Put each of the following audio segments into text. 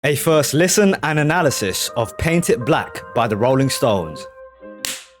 A first listen and analysis of Paint It Black by the Rolling Stones.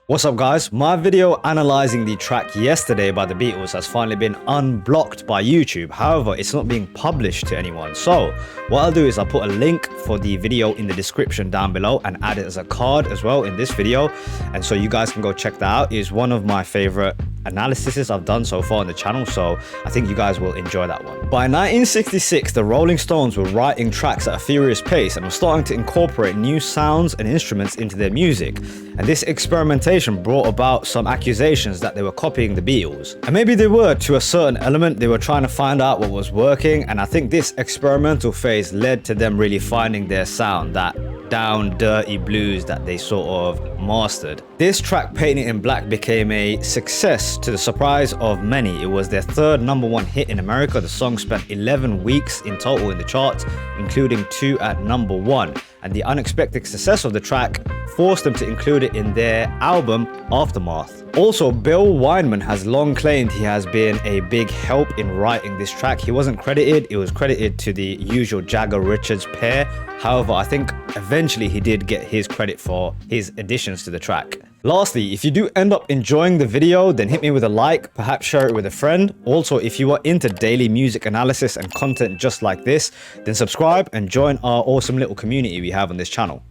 What's up guys, my video analysing the track Yesterday by the Beatles has finally been unblocked by YouTube. However, it's not being published to anyone. So what I'll do is I'll put a link for the video in the description down below and add it as a card as well in this video. And so you guys can go check that out. It's one of my favourite analyses I've done so far on the channel, so I think you guys will enjoy that one. By 1966, the Rolling Stones were writing tracks at a furious pace and were starting to incorporate new sounds and instruments into their music. And this experimentation brought about some accusations that they were copying the Beatles. And maybe they were to a certain element. They were trying to find out what was working, and I think this experimental phase led to them really finding their sound, that down dirty blues that they sort of mastered. This track, Paint It in Black, became a success to the surprise of many. It was their third #1 hit in America. The song spent 11 weeks in total in the charts, including 2 at #1. And the unexpected success of the track forced them to include it in their album Aftermath. Also, Bill Wyman has long claimed he has been a big help in writing this track. He wasn't credited, it was credited to the usual Jagger-Richards pair. However, I think eventually he did get his credit for his additions to the track. Lastly, if you do end up enjoying the video, then hit me with a like, perhaps share it with a friend. Also, if you are into daily music analysis and content just like this, then subscribe and join our awesome little community we have on this channel.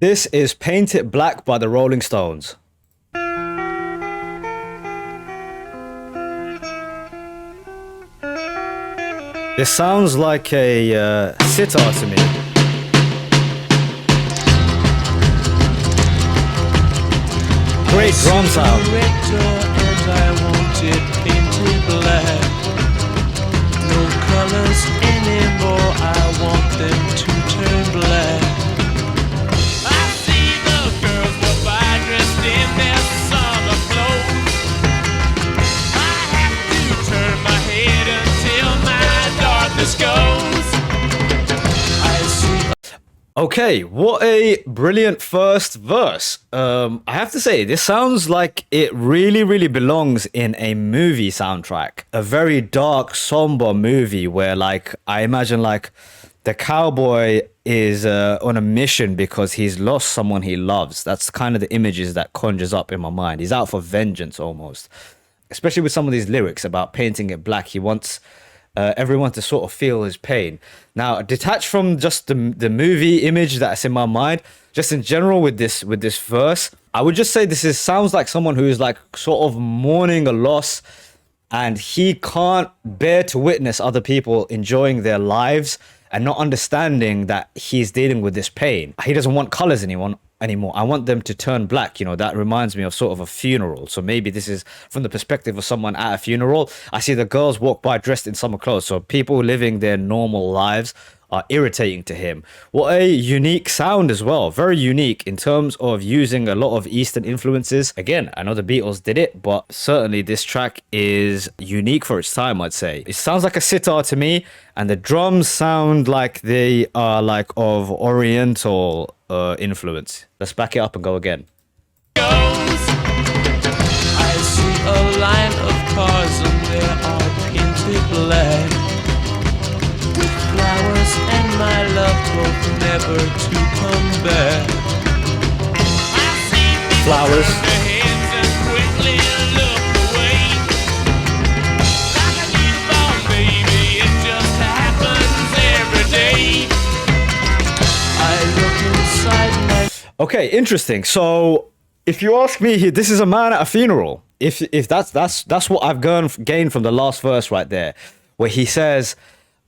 This is Paint It Black by the Rolling Stones. This sounds like a sitar to me. Great drum sound. And I want it painted black. No colors anymore, I want them to turn black. I see the girls go by dressed in their summer clothes. I have to turn my head until my darkness goes. I see. Okay, what a brilliant first verse. I have to say, this sounds like it really belongs in a movie soundtrack. A very dark, somber movie where, like, I imagine, like, the cowboy is on a mission because he's lost someone he loves. That's kind of the images that conjures up in my mind. He's out for vengeance almost. Especially with some of these lyrics about painting it black. He wants everyone to sort of feel his pain. Now, detached from just the movie image that's in my mind, just in general with this verse, I would just say this sounds like someone who is like sort of mourning a loss, and he can't bear to witness other people enjoying their lives and not understanding that he's dealing with this pain. He doesn't want colors anymore. I want them to turn black. You know, that reminds me of sort of a funeral. So maybe this is from the perspective of someone at a funeral. I see the girls walk by dressed in summer clothes. So people living their normal lives are irritating to him. What a unique sound as well. Very unique in terms of using a lot of Eastern influences. Again, I know the Beatles did it, but certainly this track is unique for its time, I'd say. It sounds like a sitar to me, and the drums sound like they are like of Oriental influence. Let's back it up and go again. I see a line of cars and they are painted black, with flowers and my love hope never to come back. I see people Flowers. turn their heads and quickly look away. Like a newborn baby, it just happens every day. I look inside my. Okay, interesting. So if you ask me, this is a man at a funeral. If that's what I've gained from the last verse right there, where he says,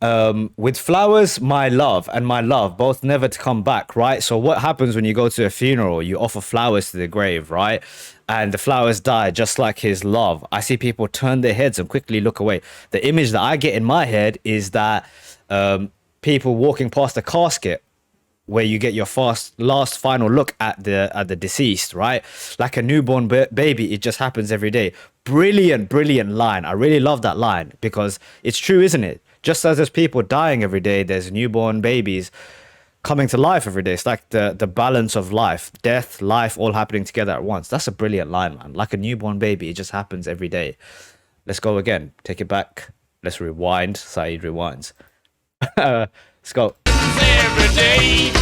with flowers, my love and my love, both never to come back, right? So what happens when you go to a funeral? You offer flowers to the grave, right? And the flowers die just like his love. I see people turn their heads and quickly look away. The image that I get in my head is that people walking past a casket, where you get your last final look at the deceased, right? Like a newborn baby, it just happens every day. Brilliant line. I really love that line because it's true, isn't it? Just as there's people dying every day, there's newborn babies coming to life every day. It's like the balance of life, death, life, all happening together at once. That's a brilliant line, man. Like a newborn baby, it just happens every day. Let's go again. Take it back. Let's rewind. Saeed rewinds. Let's go. eyes every day.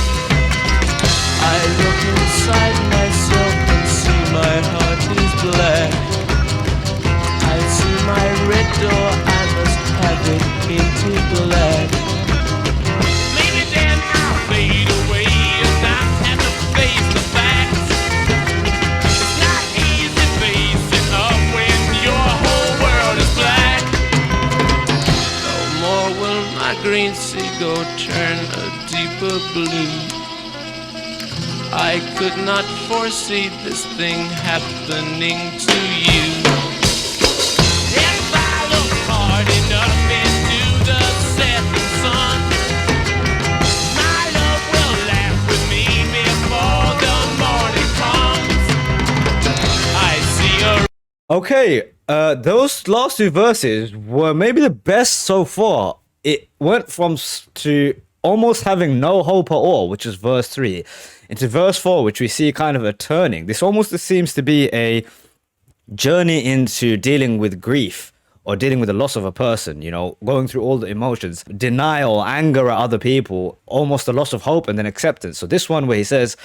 I look inside myself and see my heart is black. I see my red door, I must have it painted black. Maybe then I'll fade away and not have to face the facts. It's not easy facing up when your whole world is black. No more will my green seagull turn a deeper blue. I could not foresee this thing happening to you. If I look hard enough into the setting sun, my love will laugh with me before the morning comes. I see a Okay, those last two verses were maybe the best so far. It went from to almost having no hope at all, which is verse 3, into verse 4, which we see kind of a turning. This almost seems to be a journey into dealing with grief or dealing with the loss of a person, you know, going through all the emotions, denial, anger at other people, almost a loss of hope, and then acceptance. So this one where he says,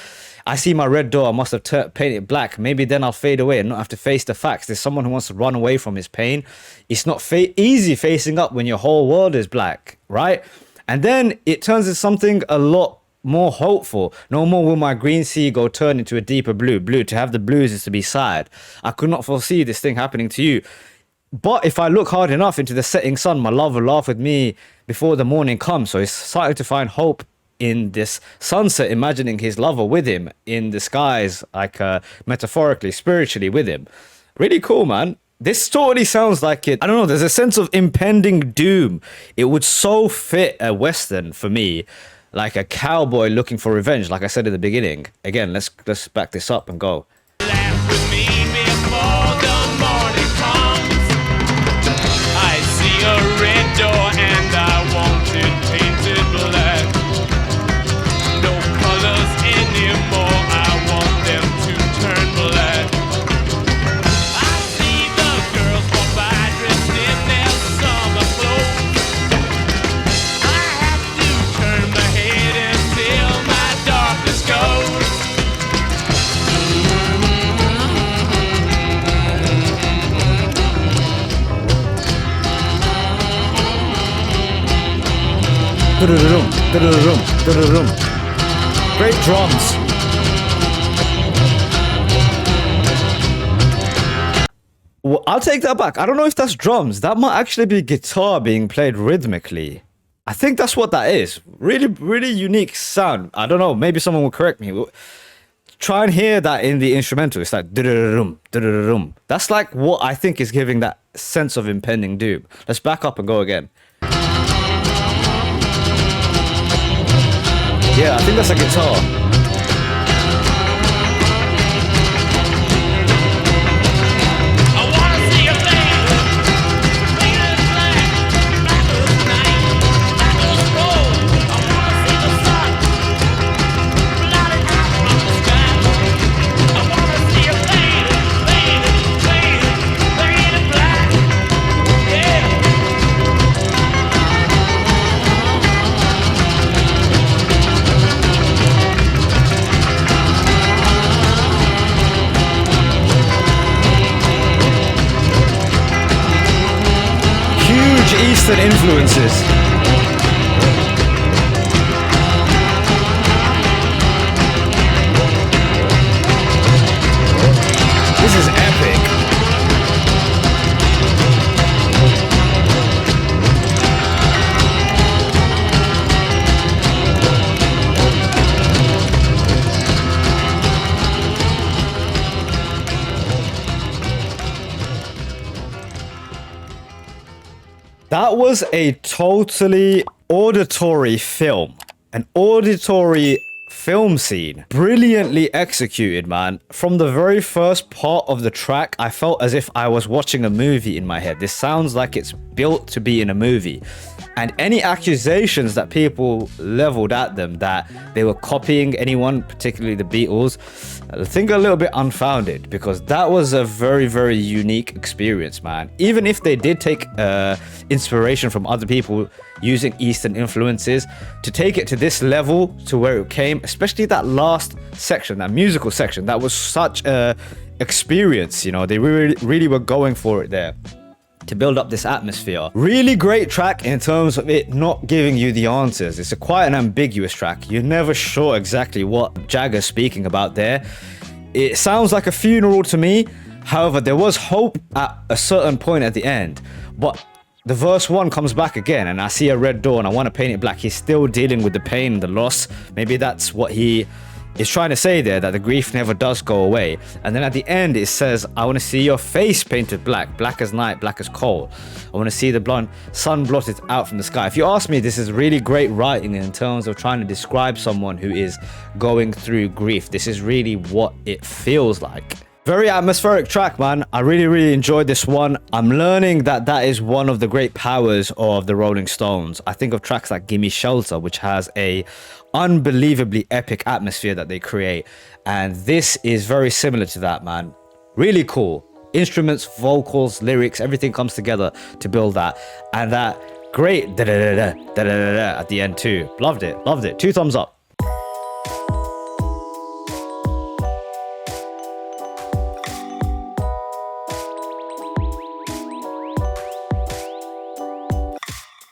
I see my red door, I must have painted it black. Maybe then I'll fade away and not have to face the facts. There's someone who wants to run away from his pain. It's not easy facing up when your whole world is black, right? And then it turns into something a lot more hopeful. No more will my green seagull turn into a deeper blue. Blue, to have the blues is to be sad. I could not foresee this thing happening to you. But if I look hard enough into the setting sun, my love will laugh with me before the morning comes. So he's starting to find hope in this sunset, imagining his lover with him in the skies, like metaphorically, spiritually with him. Really cool, man. This totally sounds like it. I don't know. There's a sense of impending doom. It would so fit a Western for me, like a cowboy looking for revenge. Like I said in the beginning. Again, let's back this up and go. laugh with me before the morning comes. I see a red door and I want it painted black. No colors anymore, I want them to turn black. I see the girls walk by dressed in their summer clothes. I have to turn my head until my darkness goes. Great drums. Well, I'll take that back. I don't know if that's drums. That might actually be guitar being played rhythmically. I think that's what that is. Really, really unique sound. I don't know. Maybe someone will correct me. Try and hear that in the instrumental. It's like dum. That's like what I think is giving that sense of impending doom. Let's back up and go again. Yeah, I think that's a guitar. I wanna see a face, painted black, black as night, black as gold. I wanna see the sun, blotted out from the sky. I wanna see a face, painted black, yeah. Huge Eastern influences. This is epic. That was a totally auditory film. An auditory film scene. Brilliantly executed, man. From the very first part of the track, I felt as if I was watching a movie in my head. This sounds like it's built to be in a movie. And any accusations that people leveled at them that they were copying anyone, particularly the Beatles, I think a little bit unfounded, because that was a very, very unique experience, man. Even if they did take inspiration from other people using Eastern influences, to take it to this level, to where it came, especially that last section, that musical section, that was such a experience, you know, they really were going for it there to build up this atmosphere. Really great track in terms of it not giving you the answers. It's quite an ambiguous track. You're never sure exactly what Jagger's speaking about there. It sounds like a funeral to me. However, there was hope at a certain point at the end. But the verse 1 comes back again, and I see a red door and I want to paint it black. He's still dealing with the pain and the loss. Maybe that's what he is trying to say there, that the grief never does go away. And then at the end it says, I want to see your face painted black, black as night, black as coal. I want to see the blonde sun blotted out from the sky. If you ask me, this is really great writing in terms of trying to describe someone who is going through grief. This is really what it feels like. Very atmospheric track, man. I really enjoyed this one. I'm learning that that is one of the great powers of the Rolling Stones. I think of tracks like Gimme Shelter, which has a unbelievably epic atmosphere that they create. And this is very similar to that, man. Really cool. Instruments, vocals, lyrics, everything comes together to build that. And that great da-da-da-da, da-da-da-da at the end too. Loved it. 2 thumbs up.